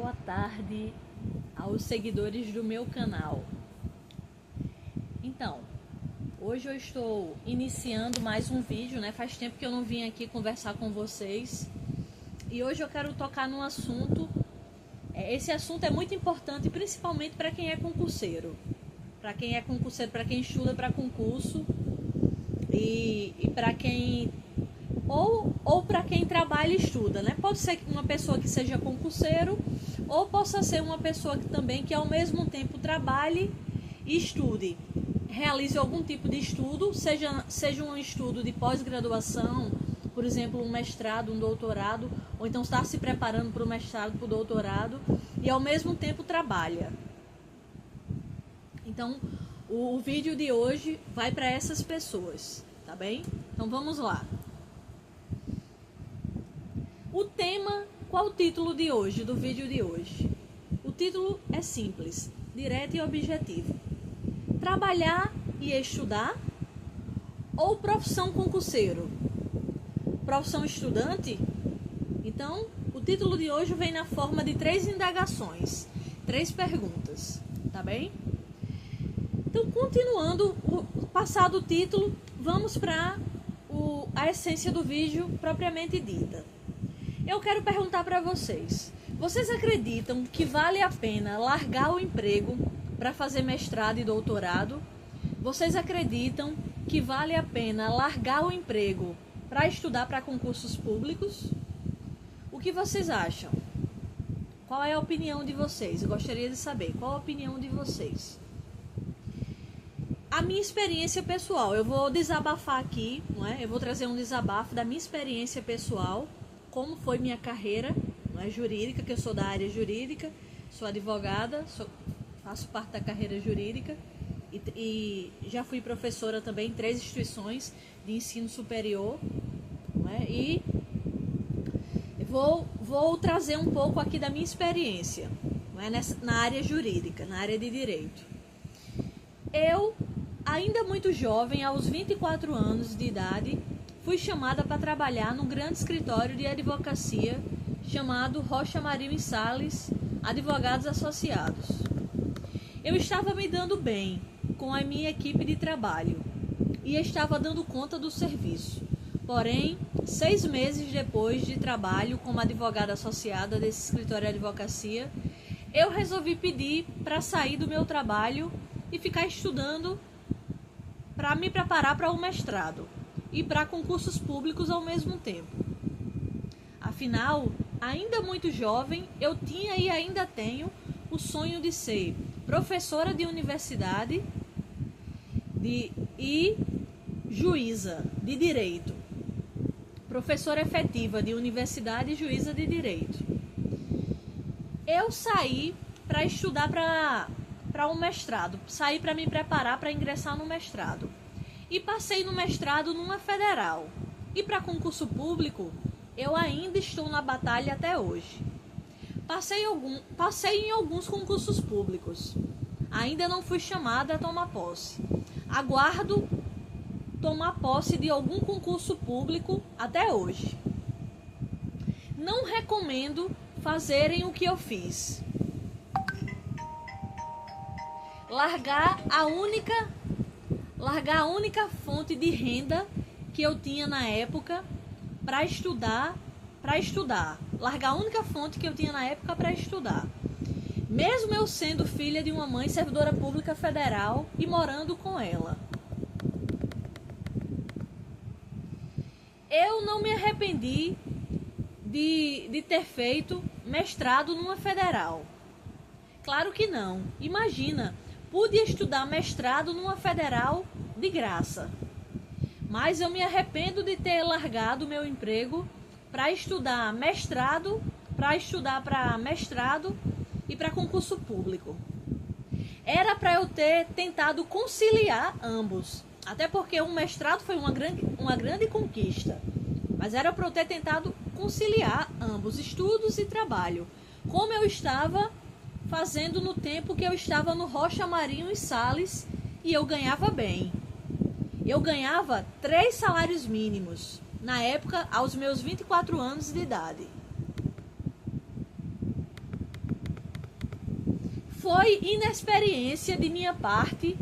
boa tarde aos seguidores do meu canal. Então, hoje eu estou iniciando mais um vídeo, né? Faz tempo que eu não vim aqui conversar com vocês. E hoje eu quero tocar num assunto. Esse assunto é muito importante, principalmente para quem é concurseiro. Para quem é concurseiro, para quem estuda para concurso e para quem... Ou para quem trabalha e estuda, né? Pode ser uma pessoa que seja concurseiro, ou possa ser uma pessoa que ao mesmo tempo trabalhe e estude. Realize algum tipo de estudo, seja um estudo de pós-graduação, por exemplo, um mestrado, um doutorado, ou então está se preparando para o mestrado, para o doutorado, e ao mesmo tempo trabalha. Então, o vídeo de hoje vai para essas pessoas, tá bem? Então vamos lá. O tema, qual o título de hoje, do vídeo de hoje? O título é simples, direto e objetivo. Trabalhar e estudar ou profissão concurseiro? Profissão estudante? Então, o título de hoje vem na forma de 3 indagações, 3 perguntas, tá bem? Então, continuando o passado o título, vamos para a essência do vídeo propriamente dita. Eu quero perguntar para vocês. Vocês acreditam que vale a pena largar o emprego para fazer mestrado e doutorado? Vocês acreditam que vale a pena largar o emprego para estudar para concursos públicos? O que vocês acham? Qual é a opinião de vocês? Eu gostaria de saber qual a opinião de vocês. A minha experiência pessoal, eu vou desabafar aqui, não é? Eu vou trazer um desabafo da minha experiência pessoal. Como foi minha carreira, não é, jurídica, que eu sou da área jurídica, sou advogada, faço parte da carreira jurídica e já fui professora também em 3 instituições de ensino superior, não é, e vou trazer um pouco aqui da minha experiência, não é, na área jurídica, na área de direito. Eu, ainda muito jovem, aos 24 anos de idade, fui chamada para trabalhar num grande escritório de advocacia chamado Rocha Marinho e Salles Advogados Associados. Eu estava me dando bem com a minha equipe de trabalho e estava dando conta do serviço. Porém, 6 meses depois de trabalho como advogada associada desse escritório de advocacia, eu resolvi pedir para sair do meu trabalho e ficar estudando para me preparar para o mestrado e para concursos públicos ao mesmo tempo. Afinal, ainda muito jovem, eu tinha e ainda tenho o sonho de ser professora de universidade e juíza de direito. Professora efetiva de universidade e juíza de direito. Eu saí para estudar para um mestrado, saí para me preparar para ingressar no mestrado. E passei no mestrado numa federal. E para concurso público, eu ainda estou na batalha até hoje. Passei em alguns concursos públicos. Ainda não fui chamada a tomar posse. Aguardo tomar posse de algum concurso público até hoje. Não recomendo fazerem o que eu fiz. Largar a única fonte de renda que eu tinha na época para estudar. Largar a única fonte que eu tinha na época para estudar. Mesmo eu sendo filha de uma mãe servidora pública federal e morando com ela. Eu não me arrependi de ter feito mestrado numa federal. Claro que não. Imagina, pude estudar mestrado numa federal de graça. Mas eu me arrependo de ter largado meu emprego para estudar mestrado, e para concurso público. Era para eu ter tentado conciliar ambos. Até porque um mestrado foi uma grande conquista. Mas era para eu ter tentado conciliar ambos, estudos e trabalho. Como eu estava fazendo no tempo que eu estava no Rocha Marinho e Salles e eu ganhava bem. Eu ganhava 3 salários mínimos, na época, aos meus 24 anos de idade. foi inexperiência de minha parte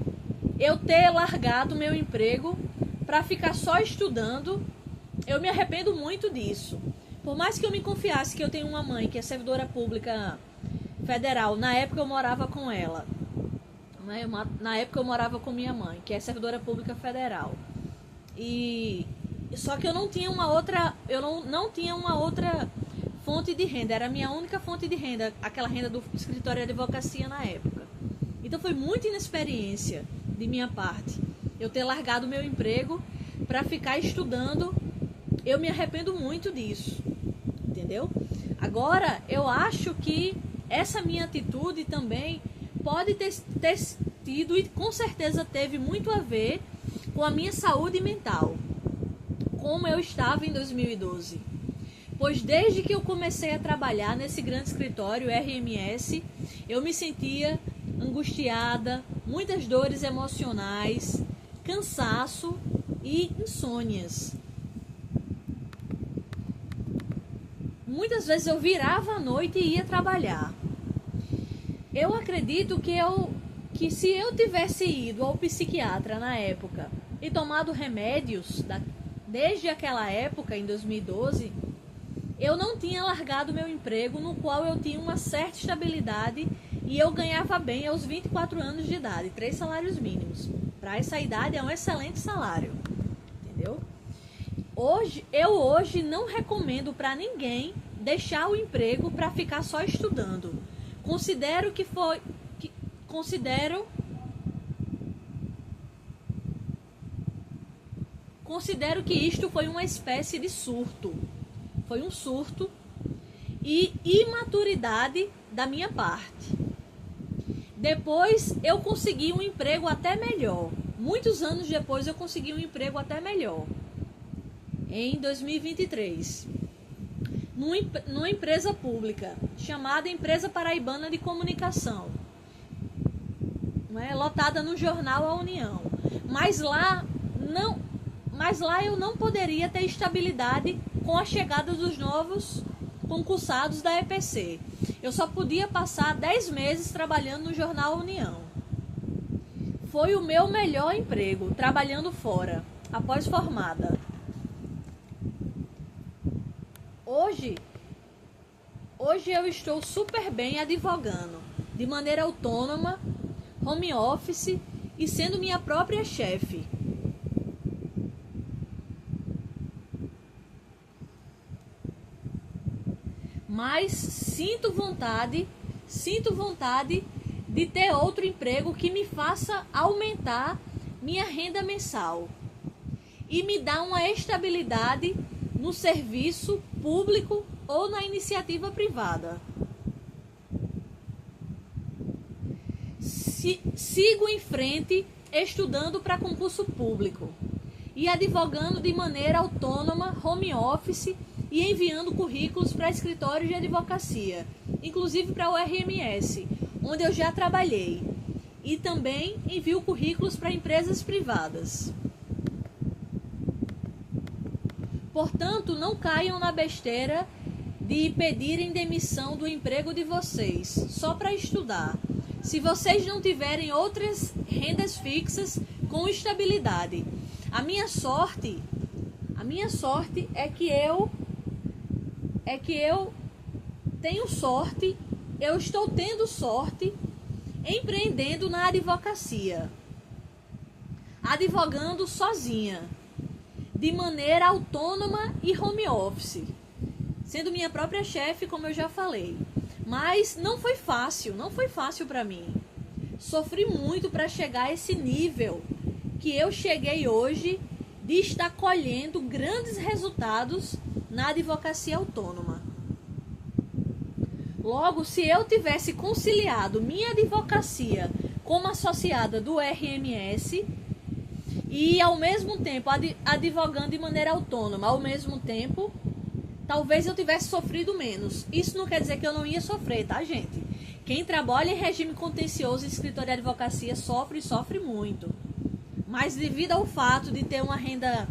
eu ter largado meu emprego para ficar só estudando. Eu me arrependo muito disso. Por mais que eu me confiasse que eu tenho uma mãe que é servidora pública federal, na época eu morava com ela. Na época eu morava com minha mãe, que é servidora pública federal. E só que eu não tinha uma outra, não tinha uma outra fonte de renda, era a minha única fonte de renda, aquela renda do escritório de advocacia na época. Então foi muita inexperiência de minha parte eu ter largado meu emprego para ficar estudando. Eu me arrependo muito disso, entendeu? Agora, eu acho que essa minha atitude também pode ter tido, e com certeza teve muito a ver com a minha saúde mental, como eu estava em 2012. Pois desde que eu comecei a trabalhar nesse grande escritório RMS, eu me sentia angustiada, muitas dores emocionais, cansaço e insônias. Muitas vezes eu virava à noite e ia trabalhar. Eu acredito que se eu tivesse ido ao psiquiatra na época e tomado remédios desde aquela época, em 2012, eu não tinha largado meu emprego, no qual eu tinha uma certa estabilidade e eu ganhava bem aos 24 anos de idade, 3 salários mínimos. Para essa idade é um excelente salário, entendeu? Eu hoje não recomendo para ninguém deixar o emprego para ficar só estudando. Considero que isto foi uma espécie de surto. Foi um surto e imaturidade da minha parte. Depois eu consegui um emprego até melhor. Muitos anos depois eu consegui um emprego até melhor. Em 2023. Numa empresa pública, chamada Empresa Paraibana de Comunicação. Lotada no jornal A União. Mas lá eu não poderia ter estabilidade com a chegada dos novos concursados da EPC. Eu só podia passar 10 meses trabalhando no jornal A União. Foi o meu melhor emprego, trabalhando fora, após formada. Hoje eu estou super bem advogando, de maneira autônoma, home office e sendo minha própria chefe. Mas sinto vontade de ter outro emprego que me faça aumentar minha renda mensal e me dar uma estabilidade no serviço público ou na iniciativa privada. Sigo em frente estudando para concurso público e advogando de maneira autônoma, home office e enviando currículos para escritórios de advocacia, inclusive para o RMS, onde eu já trabalhei, e também envio currículos para empresas privadas. Portanto, não caiam na besteira de pedirem demissão do emprego de vocês, só para estudar, se vocês não tiverem outras rendas fixas com estabilidade. A minha sorte é que eu tenho sorte, eu estou tendo sorte empreendendo na advocacia, advogando sozinha, de maneira autônoma e home office, sendo minha própria chefe, como eu já falei. Mas não foi fácil para mim. Sofri muito para chegar a esse nível que eu cheguei hoje, de estar colhendo grandes resultados na advocacia autônoma. Logo, se eu tivesse conciliado minha advocacia como associada do RMS e ao mesmo tempo advogando de maneira autônoma, ao mesmo tempo, talvez eu tivesse sofrido menos. Isso não quer dizer que eu não ia sofrer, tá, gente? Quem trabalha em regime contencioso e escritório de advocacia sofre muito. Mas devido ao fato de ter uma renda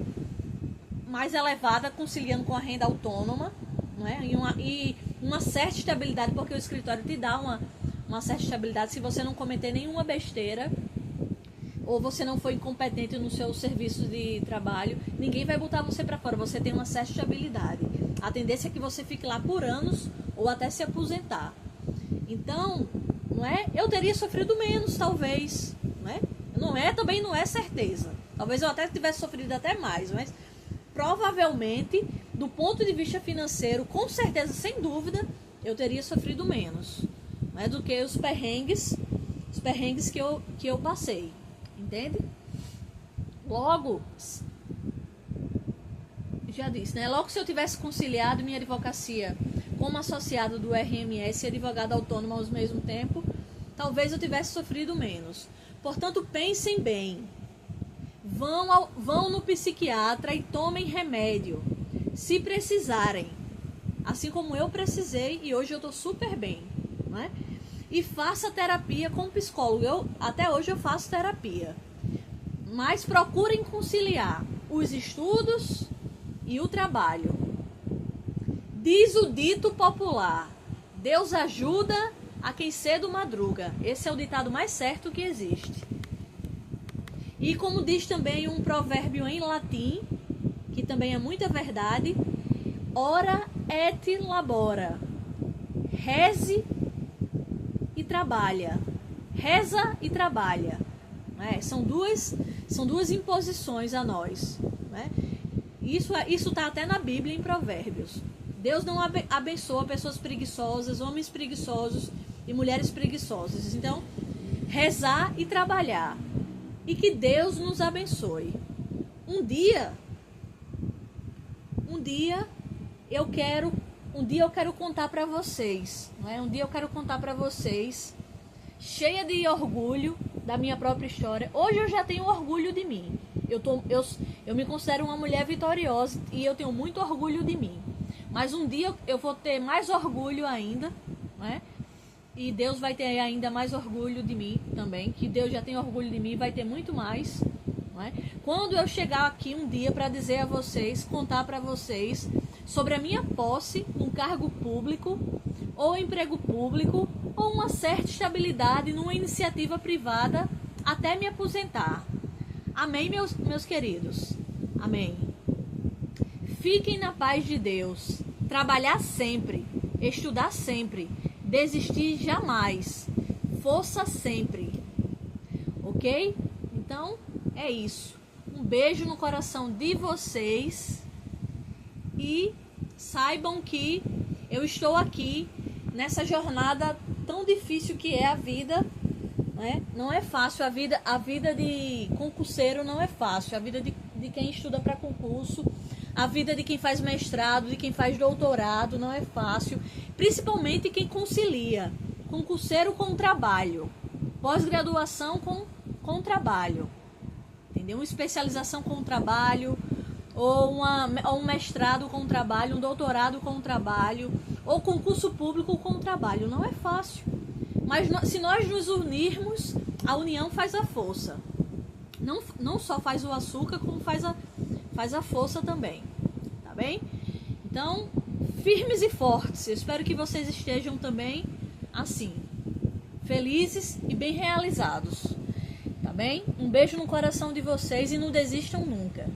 mais elevada, conciliando com a renda autônoma, não é? E uma certa estabilidade, porque o escritório te dá uma certa estabilidade se você não cometer nenhuma besteira ou você não for incompetente no seu serviço de trabalho. Ninguém vai botar você para fora, você tem uma certa estabilidade. A tendência é que você fique lá por anos ou até se aposentar. Então, não é? Eu teria sofrido menos, talvez, também não é certeza. Talvez eu até tivesse sofrido até mais, mas provavelmente, do ponto de vista financeiro, com certeza, sem dúvida, eu teria sofrido menos, né, do que os perrengues que eu passei, entende? Logo, já disse, né? Logo, se eu tivesse conciliado minha advocacia como associado do RMS e advogado autônomo ao mesmo tempo, talvez eu tivesse sofrido menos. Portanto, pensem bem. Vão no psiquiatra e tomem remédio, se precisarem. Assim como eu precisei e hoje eu estou super bem, né? E faça terapia com psicólogo. Até hoje eu faço terapia. Mas procurem conciliar os estudos e o trabalho. Diz o dito popular: Deus ajuda a quem cedo madruga. Esse é o ditado mais certo que existe. E como diz também um provérbio em latim, que também é muita verdade: ora et labora. Reze e trabalha. Reza e trabalha. Né? São duas imposições a nós. Né? Isso está até na Bíblia, em Provérbios. Deus não abençoa pessoas preguiçosas, homens preguiçosos e mulheres preguiçosas. Então, rezar e trabalhar. E que Deus nos abençoe. Um dia eu quero contar para vocês, não é? Um dia eu quero contar para vocês, cheia de orgulho da minha própria história. Hoje eu já tenho orgulho de mim. Eu me considero uma mulher vitoriosa e eu tenho muito orgulho de mim. Mas um dia eu vou ter mais orgulho ainda, né? E Deus vai ter ainda mais orgulho de mim também, que Deus já tem orgulho de mim e vai ter muito mais, né? Quando eu chegar aqui um dia para dizer a vocês, contar para vocês sobre a minha posse num cargo público, ou emprego público, ou uma certa estabilidade numa iniciativa privada até me aposentar. Amém, meus queridos? Amém. Fiquem na paz de Deus. Trabalhar sempre, estudar sempre, desistir jamais, força sempre, ok? Então, é isso. Um beijo no coração de vocês e saibam que eu estou aqui nessa jornada tão difícil que é a vida, né? Não é fácil, a vida de concurseiro não é fácil, a vida de quem estuda para concurso, a vida de quem faz mestrado, de quem faz doutorado não é fácil, principalmente quem concilia concurseiro com trabalho, pós-graduação com trabalho, entendeu? Uma especialização com trabalho, ou um mestrado com trabalho, um doutorado com trabalho, ou concurso público com trabalho. Não é fácil. Mas se nós nos unirmos, a união faz a força. Não só faz o açúcar, como faz a força também. Tá bem? Então, firmes e fortes. Eu espero que vocês estejam também assim, felizes e bem realizados. Tá bem? Um beijo no coração de vocês e não desistam nunca.